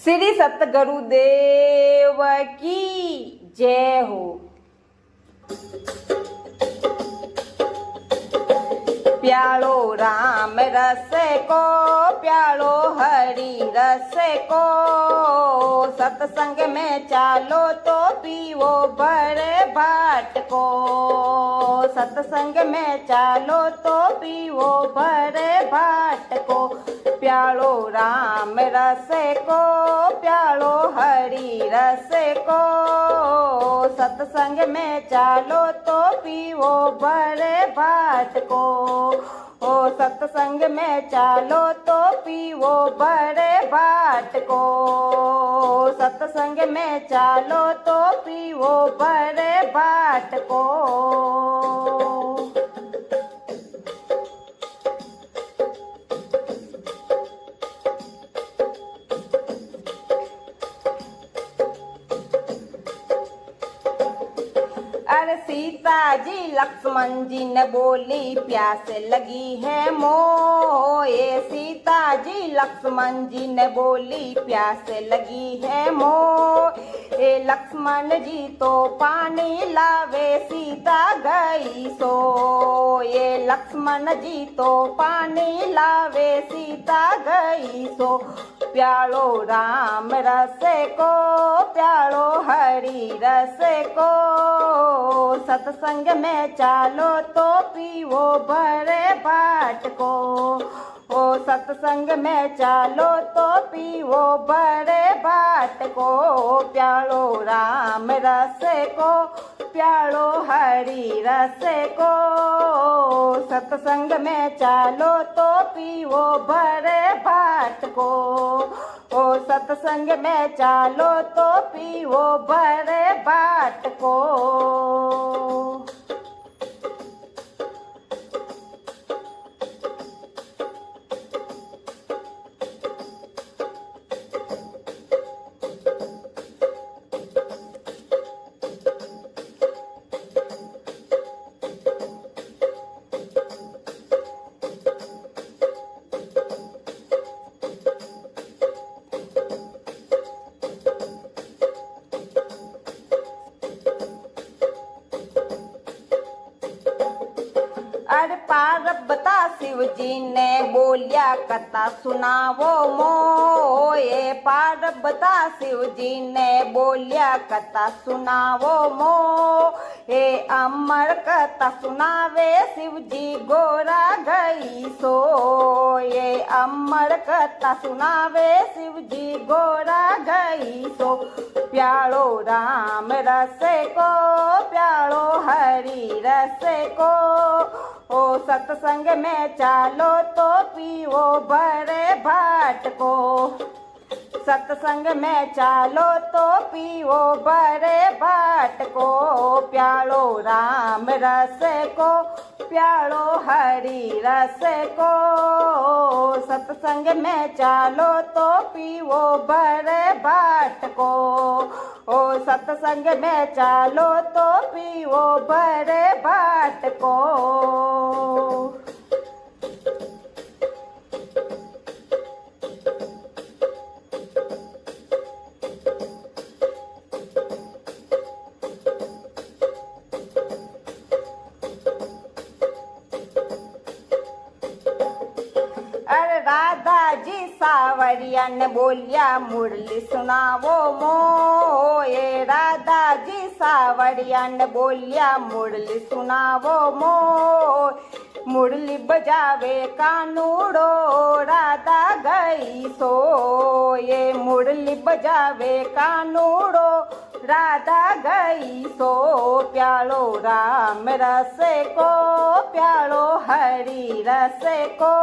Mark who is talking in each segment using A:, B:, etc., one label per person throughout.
A: श्री सतगुरुदेव की जय हो। प्यालो राम रस को, प्यालो हरि रस को, सत्संग में चालो तो पीवो बड़े बाट को। सत्संग में चालो तो पीवो बड़े बाट को। प्यालो राम रस को, प्यालो हरि रस को, सत्संग में चालो तो पीवो बड़े बाट को। ओ सत्संग में चालो तो पीवो बड़े बाट को। सत्संग में चालो तो पीवो बड़े बाट को। अरे सीता जी लक्ष्मण जी ने बोली प्यास लगी है मोए। सीता जी लक्ष्मण जी ने बोली प्यास लगी है मोए। लक्ष्मण जी तो पानी लावे सीता गई सोए। लक्ष्मण जी तो पानी लावे सीता गई सो। प्यालो राम रस को, प्यालो हरि रस को, सत्संग में चालो तो पीवो बड़े बाट को। ओ सत्संग में चालो तो पीवो बड़े बाट को। प्यालो राम रस को, प्यालो हरि रस को, सत्संग में चालो तो पीवो बड़े बाट को। ओ सत्संग में चालो तो पीवो बड़े बाट को। अरे पार्वता शिव जी ने बोलिया कथा सुनावो मोए। पार्वता शिव जी ने बोलिया कथा सुनावो मोए। अमर कथा सुनावे शिव जी गोरा गई सोए। अमर कथा सुनावे शिव जी गोरा गई सो। प्यालो राम रस को, प्यालो हरि रस को, ओ सत्संग में चालो तो पीवो बड़े बाट को। सत्संग में चालो तो पीवो बड़े बाट को। प्यालो राम रस को, प्यालो हरि रस को, सत्संग में चालो तो पीवो बड़े बाट को। ओ सत्संग में चालो तो पीवो बड़े बाट को। अरे राधा जी सावरिया ने बोलिया मुरली सुनावो मोए। राधा जी सावरिया ने बोलिया मुरली सुनावो मोए। मुरली बजावे कानूड़ो राधा गई सोए। मुरली बजावे कानूड़ो राधा गई सो। प्यालो राम रस को, प्यालो हरि रस को,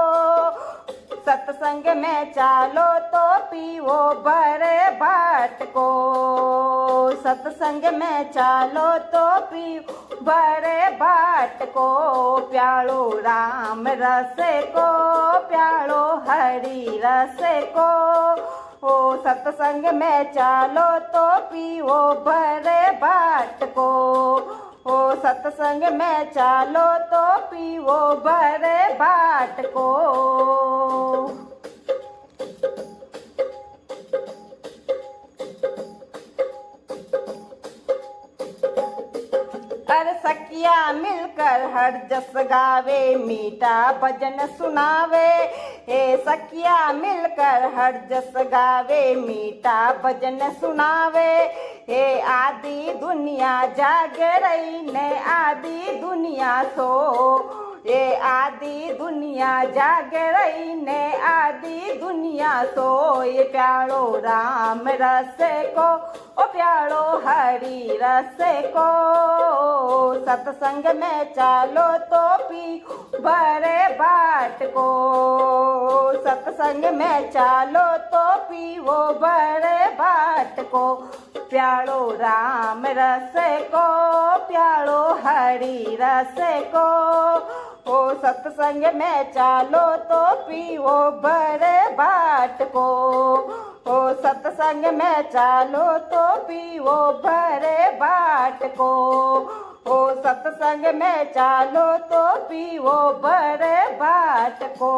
A: सत्संग में चालो तो पीवो बड़े बाट को। सत्संग में चालो तो पीवो बड़े बाट को। प्यालो राम रस को, प्यालो हरि रस को, ओ सत्संग में चालो तो पीवो बड़े बाट को। ओ सत्संग में चालो तो पीवो बड़े बाट को। अरे सखिया मिलकर हर जस गावे मीठा भजन सुनावे। हे सखिया मिलकर हर जस गावे मीठा भजन सुनावे। हे आदि दुनिया जाग रही ने आदि दुनिया सो। ये आदि दुनिया जाग रही ने आदि दुनिया सोए। प्यारो राम रस को ओ प्यारो हरि रस को। सत्संग में चालो तो पी बड़े बाट को। सत्संग में चालो तो पी वो बड़े बाट को। प्यारो राम रस को प्यारो हरि रस को। ओ सत्संग में चालो तो पीओ बड़े बाट को। ओ सत्संग में चालो तो पीओ बड़े बाट को। ओ सत्संग में चालो तो पीओ बड़े बाट को।